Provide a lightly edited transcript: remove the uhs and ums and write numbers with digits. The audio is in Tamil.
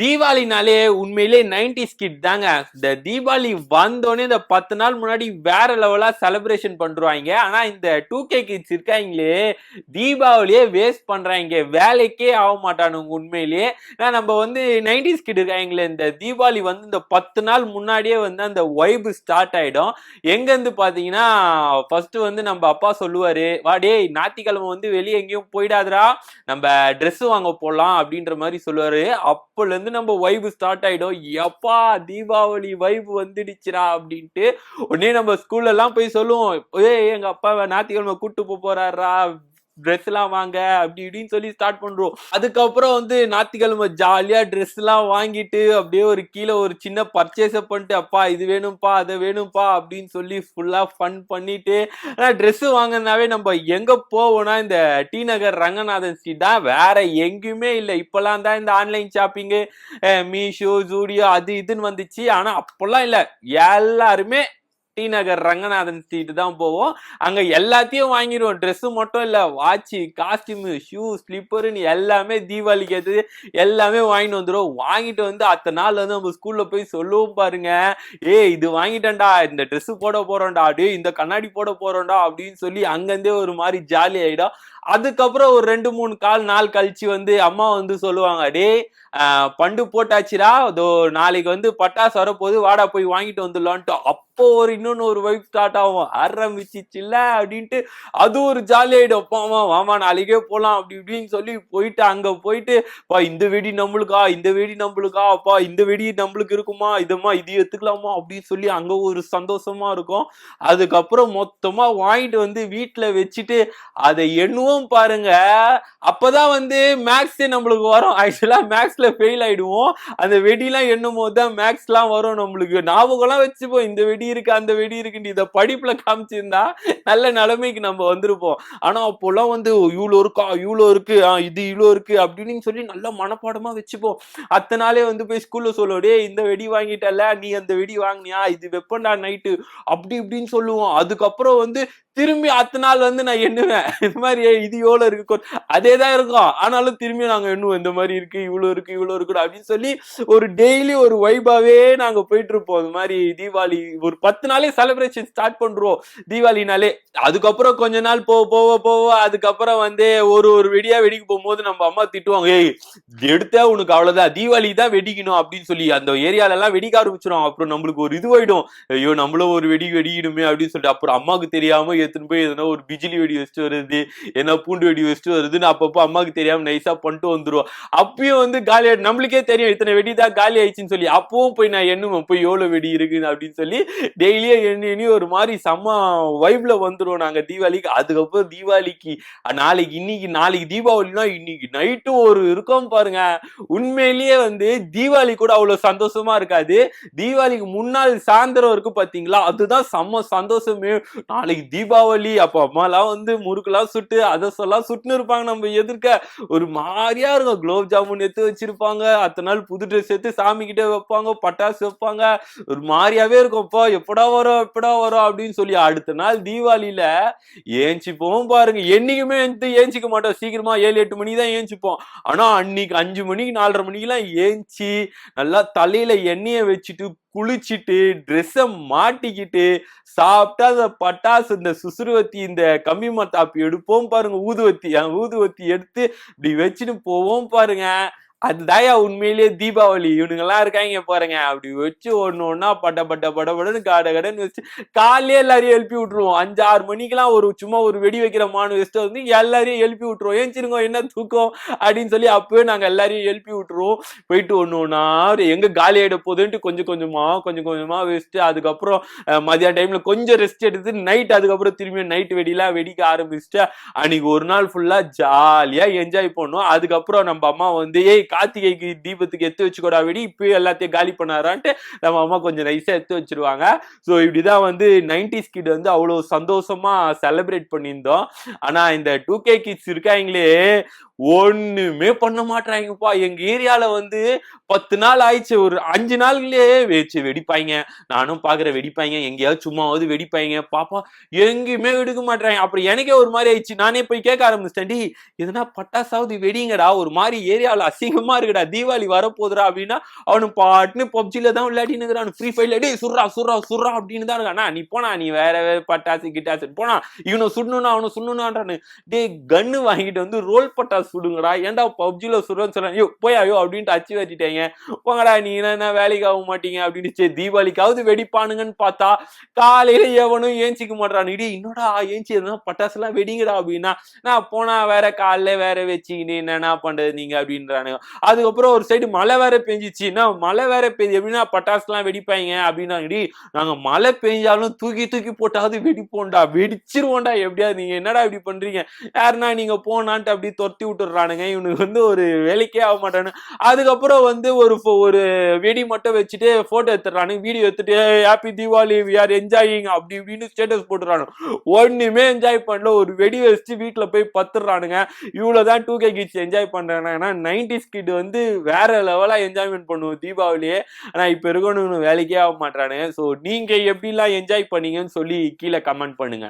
தீபாவளினாலே உண்மையிலே 90s கிட் தாங்க. இந்த தீபாவளி வந்தோடனே இந்த 10 நாள் முன்னாடி வேற லெவலா செலிப்ரேஷன் பண்றாங்க. ஆனா இந்த 2K கிட்ஸ் இருக்காங்களே, தீபாவளியே வேஸ்ட் பண்றாங்க. வேலைக்கே ஆக மாட்டானுங்க உண்மையிலேயே. ஏன்னா நம்ம வந்து 90s கிட் இருக்காங்களே, இந்த தீபாவளி வந்து இந்த 10 நாள் முன்னாடியே வந்து அந்த வைப் ஸ்டார்ட் ஆயிடும். எங்க இருந்து பாத்தீங்கன்னா, ஃபர்ஸ்ட் வந்து நம்ம அப்பா சொல்லுவாரு, வா டேய் ஞாயிற்றுக்கிழமை வந்து வெளியே எங்கேயும் போயிடாதடா, நம்ம ட்ரெஸ் வாங்க போலாம் அப்படின்ற மாதிரி சொல்லுவாரு. அப்பல இருந்து நம்ம வைப் ஸ்டார்ட் ஆயிடும். எப்பா தீபாவளி வைப் வந்துடுச்சுடா அப்படின்ட்டு உடனே நம்ம ஸ்கூல்ல எல்லாம் போய் சொல்லுவோம், ஏய் எங்க அப்பா ஞாயிற்றுக்கிழமை கூட்டு போறாரா, ட்ரெஸ் எல்லாம் வாங்க அப்படி இப்படின்னு சொல்லி ஸ்டார்ட் பண்றோம். அதுக்கப்புறம் வந்து ஞாயிற்றுக்கிழமை ஜாலியா ட்ரெஸ் எல்லாம் வாங்கிட்டு அப்படியே ஒரு கீழே ஒரு சின்ன பர்ச்சேஸ் பண்ணிட்டு, அப்பா இது வேணும்பா அதை வேணும்பா அப்படின்னு சொல்லி ஃபுல்லா ஃபன் பண்ணிட்டு, ஆனா ட்ரெஸ் வாங்கினாவே நம்ம எங்க போவோம்னா இந்த டி நகர் ரங்கநாதன் ஸ்ட்ரீட் தான், வேற எங்கேயுமே இல்லை. இப்பெல்லாம் தான் இந்த ஆன்லைன் ஷாப்பிங்கு மீஷோ ஜூடியோ அது இதுன்னு வந்துச்சு. ஆனா அப்பெல்லாம் இல்லை, எல்லாருமே டி நகர் ரங்கநாதன் ஸ்ட்ரீட் தான் போவோம். அங்க எல்லாத்தையும் வாங்கிடுவோம். ட்ரெஸ் மட்டும் இல்ல, வாட்ச், காஸ்டியூம், ஷூ, ஸ்லிப்பர்னு எல்லாமே தீபாவளிக்கு எது எல்லாமே வாங்கிட்டு வந்துடும். வாங்கிட்டு வந்து அத்தனை நாள் வந்து நம்ம ஸ்கூல்ல போய் சொல்லுவோம் பாருங்க, ஏய் இது வாங்கிட்டேன்டா, இந்த ட்ரெஸ் போட போறோம்டா, டேய் இந்த கண்ணாடி போட போறோம்டா அப்படின்னு சொல்லி அங்கிருந்தே ஒரு மாதிரி ஜாலி ஆயிடும். அதுக்கப்புறம் ஒரு 2-3 நாள் கழிச்சு வந்து அம்மா வந்து சொல்லுவாங்க, டே பண்டு போட்டாச்சுடா, அதோ நாளைக்கு வந்து பட்டாசு வரப்போது, வாடா போய் வாங்கிட்டு வந்துடலான்ட்டு. அப்போ ஒரு இன்னொன்னு ஒரு வைப் ஸ்டார்ட் ஆகும், ஆரம்பிச்சிச்சுல்ல அப்படின்ட்டு அது ஒரு ஜாலி ஆயிடும். வாமா நாளைக்கே போலாம் அப்படி இப்படின்னு சொல்லி போயிட்டு அங்க போயிட்டு, இந்த வெடி நம்மளுக்கா, இந்த வெடி நம்மளுக்கா, அப்பா இந்த வெடி நம்மளுக்கு இருக்குமா, இதமா இது எடுத்துக்கலாமா அப்படின்னு சொல்லி அங்க ஒரு சந்தோஷமா இருக்கும். அதுக்கப்புறம் மொத்தமா வாங்கிட்டு வந்து வீட்டுல வச்சுட்டு அதை எண்ணுவோம் பாருங்க. அப்பதான் வந்து மேக்ஸ் நம்மளுக்கு வரும். ஆக்சுவலா மேக்ஸ்ல ஃபெயில் ஆயிடுவோம். அந்த வெடிலாம் எண்ணும் போது தான் மேக்ஸ் எல்லாம் வரும். நம்மளுக்கு ஞாபகம் எல்லாம் வச்சுப்போம், இந்த வெடி இருக்கு அந்த வெடி இருக்கு. இதை படிப்புல காமிச்சிருந்தா நல்ல நிலைமைக்கு நம்ம வந்திருப்போம். ஆனா அப்போல்லாம் வந்து இவ்வளோ இருக்கா, இவ்வளோ இருக்கு, இது இவ்வளோ இருக்கு அப்படின்னு சொல்லி நல்ல மனப்பாடமா வச்சுப்போம். அத்தனாலே வந்து போய் ஸ்கூல்ல சொல்லுவோடே, இந்த வெடி வாங்கிட்டல, நீ அந்த வெடி வாங்கினியா, இது வெப்பண்டா நைட்டு அப்படி இப்படின்னு சொல்லுவோம். அதுக்கப்புறம் வந்து திரும்பி அத்தனை நாள் வந்து நான் எண்ணுவேன், இந்த மாதிரி இது எவ்வளவு இருக்கு, அதேதான் இருக்கும். ஆனாலும் திரும்பி நாங்க எண்ணுவோம், இந்த மாதிரி இருக்கு, இவ்வளவு இருக்கு, இவ்வளவு இருக்கு அப்படின்னு சொல்லி ஒரு டெய்லி ஒரு வைபாவே நாங்க போயிட்டு இருப்போம். இந்த மாதிரி தீபாவளி ஒரு 10 நாளே செலிப்ரேஷன் ஸ்டார்ட் பண்றோம் தீபாவளினாலே. அதுக்கப்புறம் கொஞ்ச நாள் போக அதுக்கப்புறம் வந்து ஒரு வெடியா வெடிக்க போகும்போது நம்ம அம்மா திட்டுவாங்க, ஏய் எடுத்தா உனக்கு அவ்வளவுதான், தீபாவளி தான் வெடிக்கணும் அப்படின்னு சொல்லி அந்த ஏரியால எல்லாம் வெடிக்க ஆரம்பிச்சிடும். அப்புறம் நம்மளுக்கு ஒரு இதுவாயிடும், ஐயோ நம்மளும் ஒரு வெடிக்கணுமே அப்படின்னு சொல்லிட்டு. அப்புறம் அம்மாவுக்கு தெரியாம எடுத்துன்னு போய் எதனா ஒரு பிஜிலி வெடி வச்சுட்டு வருது, என்ன பூண்டு வெடி வச்சுட்டு வருதுன்னு அப்பப்போ அம்மாவுக்கு தெரியாம நைஸா பண்ணிட்டு வந்துருவோம். அப்பயும் வந்து காலி ஆயிடும். நம்மளுக்கே தெரியும் இத்தனை வெடி தான் காலி ஆயிடுச்சுன்னு சொல்லி. அப்பவும் போய் நான் எண்ணுவேன், போய் எவ்வளவு வெடி இருக்கு அப்படின்னு சொல்லி டெய்லியே எண்ணி ஒரு மாதிரி செம்ம வைப்ல வந்துடும் நாங்க தீபாவளிக்கு. அதுக்கப்புறம் தீபாவளிக்கு நாளைக்கு தீபாவளினா இன்னைக்கு நைட்டு ஒரு இருக்கும் பாருங்க, உண்மையிலேயே வந்து தீபாவளி கூட அவ்வளவு சந்தோஷமா இருக்காது. தீபாவளிக்கு முன்னாள் சாயந்தரம் இருக்கு பாத்தீங்களா, அதுதான் செம்ம சந்தோஷமே. நாளைக்கு தீபாவளி, அப்ப அம்மா எல்லாம் வந்து முறுக்கெல்லாம் சுட்டு அதெல்லாம் சுட்டுன்னு இருப்பாங்க. நம்ம எதிர்க்க ஒரு மாதிரியா இருக்கும். குலோப் ஜாமுன் எடுத்து வச்சிருப்பாங்க, அத்தனை நாள் புது ட்ரெஸ் எடுத்து சாமி கிட்ட வைப்பாங்க, பட்டாசு வைப்பாங்க, ஒரு மாதிரியாவே இருக்கும். எப்படா வரும் அப்படின்னு சொல்லி அடுத்த நாள் தீபாவளியில ஏஞ்சிப்போம் பாருங்க. என்னைக்குமே ஏஞ்சிக்க மாட்டோம், சீக்கிரமா 7-8 மணி தான் ஏஞ்சிப்போம். ஆனா அன்னைக்கு 5 மணிக்கு 4:30 மணிக்கு எல்லாம் ஏஞ்சி நல்லா தலையில எண்ணெயை வச்சுட்டு குளிச்சுட்டு ட்ரெஸ்ஸ மாட்டிக்கிட்டு சாப்பிட்டா அந்த பட்டாசு, இந்த சுசுறுவத்தி, இந்த கம்பி மத்தாப்பி எடுப்போம் பாருங்க, ஊதுவத்தி எடுத்து இப்படி வச்சுட்டு போவோம் பாருங்க. அதுதாயா உண்மையிலேயே தீபாவளி. இவனுங்க எல்லாம் இருக்காங்க பாருங்க, அப்படி வச்சு ஒண்ணு படன்னு கடன்னு வச்சு காலையே எல்லாரையும் எழுப்பி விட்டுருவோம். 5-6 மணிக்கெல்லாம் சும்மா ஒரு வெடி வைக்கிற மானு வச்சுட்டு வந்து எல்லாரையும் எழுப்பி விட்டுருவோம். ஏஞ்சிருங்க என்ன தூக்கம் அப்படின்னு சொல்லி அப்பவே நாங்க எல்லாரையும் எழுப்பி விட்டுருவோம். போயிட்டு ஒண்ணா எங்க காலி ஆயிட போகுதுன்ட்டு கொஞ்சம் கொஞ்சமா வச்சுட்டு அதுக்கப்புறம் மதியான டைம்ல கொஞ்சம் ரெஸ்ட் எடுத்து நைட் அதுக்கப்புறம் திரும்பி நைட் வெடிலாம் வெடிக்க ஆரம்பிச்சுட்டு அன்னைக்கு ஒரு நாள் ஃபுல்லா ஜாலியா என்ஜாய் பண்ணோம். அதுக்கப்புறம் நம்ம அம்மா வந்து, ஏய் கார்த்திகைக்கு தீபத்துக்கு எடுத்து வச்சுக்கூடா வெடி, இப்பயே எல்லாத்தையும் காலி பண்ணாரான்ட்டு நம்ம அம்மா கொஞ்சம் நைஸா எடுத்து வச்சிருவாங்க. ஸோ இப்படிதான் வந்து 90s கிட் வந்து அவ்வளவு சந்தோஷமா செலிப்ரேட் பண்ணியிருந்தோம். ஆனா இந்த 2K கிட்ஸ் இருக்காங்களே, ஒண்ணுமே பண்ண மாட்டாங்கப்பா. எங்க ஏரியால வந்து 10 நாள் ஆயிடுச்சு. ஒரு 5 நாள்லயே வெடிப்பாய்ங்க. நானும் பாக்குறேன் வெடிப்பாய்ங்க. எங்கேயாவது சும்மாவது வெடிப்பாய்ங்க. பாப்பா எங்கேயுமே வெடிக்க மாட்றாங்க. அப்புறம் எனக்கே ஒரு மாதிரி ஆயிடுச்சு. நானே போய் கேட்க ஆரம்பிச்சிட்டேன். டேய் எதுனா பட்டாசாவது வெடிங்கடா. ஒரு மாதிரி ஏரியாவில் அசிங்கமா இருக்குடா. தீபாவளி வரப்போகுதுடா அப்படின்னா அவனு பாட்டுன்னு பப்ஜில தான் விளையாடின்னு இருக்கிறான். ஃப்ரீ ஃபயர்ல டேய் சுர்ரா சுர்ரா சுர்ரா அப்படின்னு தான் இருக்கானா. நீ போனா நீ வேற பட்டாசு கிட்டாசு போனா இவனை சுடணும்னா அவனை சுடணும்னான்றானு. டேய் கன்னு வாங்கிட்டு வந்து ரோல் பட்டாசு சுடுங்கடா. ஏன்டா பப்ஜில சுடுறேன்னு சொல்றேன். ஐயோ போயாயோ அப்படின்ட்டு அச்சு வச்சுட்டேங்க. போங்கடா நீ என்ன வேலைக்கு ஆக மாட்டீங்க அப்படின்னு. சரி தீபாவளிக்காவது வெடிப்பானுங்கன்னு பார்த்தா காலையில எவனும் ஏஞ்சிக்க மாட்டான். இடி என்னடா ஏஞ்சி எதுனா பட்டாசு எல்லாம் வெடிங்கடா அப்படின்னா நான் போனா வேற காலைல வேற வச்சுக்கின்னு என்னன்னா பண்றது நீங்க அப்படின்றானுங்க. அதுக்கப்புறம் ஒரு சைடு மழை வேற பெஞ்சிச்சுன்னா மழை வேற பெய்யுது எப்படின்னா பட்டாசு எல்லாம் வெடிப்பாங்க அப்படின்னா இடி நாங்க மழை பெஞ்சாலும் தூக்கி தூக்கி போட்டாவது வெடிப்போம்டா வெடிச்சிருவோம்டா எப்படியாவது. நீங்க என்னடா இப்படி பண்றீங்க யாருன்னா நீங்க போனான்ட்டு அப்படி தொத்தி விட்டுறானுங்க. இவனுக்கு வந்து ஒரு வேலைக்கே ஆக மாட்டானு. அதுக்கப்புறம் வந்து ஒரு வெடி மட்டும் வச்சுட்டு போட்டோ எடுத்துறானுங்க. வீடியோ எடுத்துட்டு happy Deepavali we are enjoying அப்படி இப்படின்னு ஸ்டேட்டஸ் போட்டுறானு. ஒண்ணுமே என்ஜாய் பண்ணல. ஒரு வெடி வச்சு வீட்டுல போய் பத்துறானுங்க. இவ்வளவுதான் 2K கிட்ஸ் என்ஜாய் பண்றாங்கன்னா 90s கிட் வந்து வேற லெவலா என்ஜாய்மெண்ட் பண்ணுவோம் தீபாவளியே. ஆனா இப்ப இருக்கணும் வேலைக்கே ஆக மாட்டானுங்க. சோ நீங்க எப்படிலாம் என்ஜாய் பண்ணீங்கன்னு சொல்லி கீழே கமெண்ட் பண்ணுங்க.